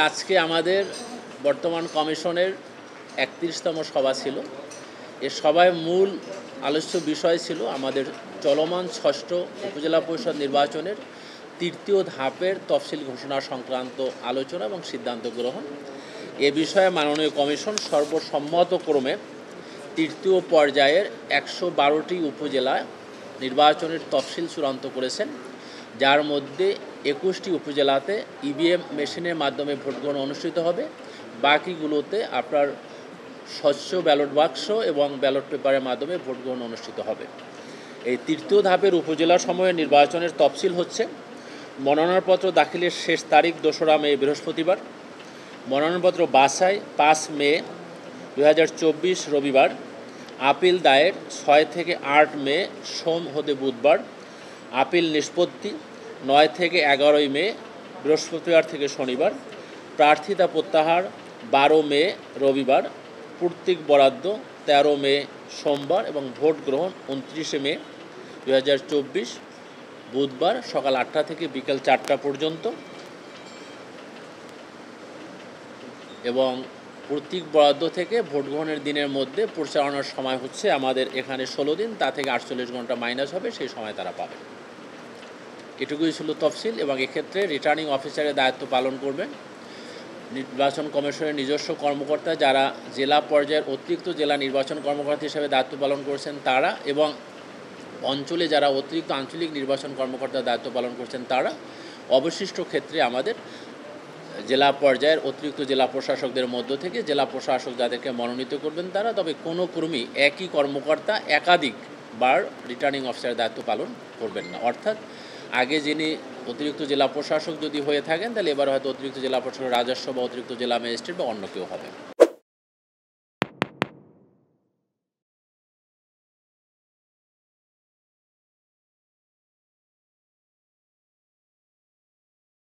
আজকে আমাদের বর্তমান কমিশনের ৩১তম সভা ছিল। এ সভায় মূল আলোচ্য বিষয় ছিল আমাদের চলমান ষষ্ঠ উপজেলা পরিষদ নির্বাচনের তৃতীয় ধাপের তফসিল ঘোষণা সংক্রান্ত আলোচনা এবং সিদ্ধান্ত গ্রহণ। এ বিষয়ে মাননীয় কমিশন সর্বসম্মতক্রমে তৃতীয় পর্যায়ের ১১২টি উপজেলায় নির্বাচনের তফসিল চূড়ান্ত করেছেন, যার মধ্যে ২১টি উপজেলাতে ইভিএম মেশিনের মাধ্যমে ভোট গ্রহণ অনুষ্ঠিত হবে। বাকিগুলোতে আপনার স্বচ্ছ ব্যালট বাক্স এবং ব্যালট পেপারের মাধ্যমে ভোট গ্রহণ অনুষ্ঠিত হবে। এই তৃতীয় ধাপের উপজেলাসমূহের নির্বাচনের তফসিল হচ্ছে: মনোনয়নপত্র দাখিলের শেষ তারিখ ২রা মে বৃহস্পতিবার, মনোনয়নপত্র বাছাই ৫ মে ২০২৪ রবিবার, আপিল দায়ের ৬ থেকে ৮ মে সোম হতে বুধবার, আপিল নিষ্পত্তি ৯ থেকে ১১ মে বৃহস্পতিবার থেকে শনিবার, প্রার্থিতা প্রত্যাহার ১২ মে রবিবার, প্রতীক বরাদ্দ ১৩ মে সোমবার এবং ভোট গ্রহণ ২৯ মে ২০২৪ বুধবার সকাল ৮টা থেকে বিকেল ৪টা পর্যন্ত। এবং প্রতীক বরাদ্দ থেকে ভোট গ্রহণের দিনের মধ্যে প্রচারণার সময় হচ্ছে আমাদের এখানে ১৬ দিন, তা থেকে ৪৮ ঘন্টা মাইনাস হবে, সেই সময় তারা পাবে। এটুকুই ছিল তফসিল। এবং এক্ষেত্রে রিটার্নিং অফিসারের দায়িত্ব পালন করবেন নির্বাচন কমিশনের নিজস্ব কর্মকর্তা, যারা জেলা পর্যায়ের অতিরিক্ত জেলা নির্বাচন কর্মকর্তা হিসেবে দায়িত্ব পালন করছেন তারা, এবং অঞ্চলে যারা অতিরিক্ত আঞ্চলিক নির্বাচন কর্মকর্তার দায়িত্ব পালন করছেন তারা। অবশিষ্ট ক্ষেত্রে আমাদের জেলা পর্যায়ের অতিরিক্ত জেলা প্রশাসকদের মধ্য থেকে জেলা প্রশাসক যাদেরকে মনোনীত করবেন তারা। তবে কোনো কর্মী একই কর্মকর্তা একাধিকবার রিটার্নিং অফিসারের দায়িত্ব পালন করবেন না। অর্থাৎ আগে যিনি অতিরিক্ত জেলা প্রশাসক যদি হয়ে থাকেন, তাহলে এবার হয়তো অতিরিক্ত জেলা প্রশাসক রাজস্ব বা অতিরিক্ত জেলা ম্যাজিস্ট্রেট বা অন্য কেউ হবে।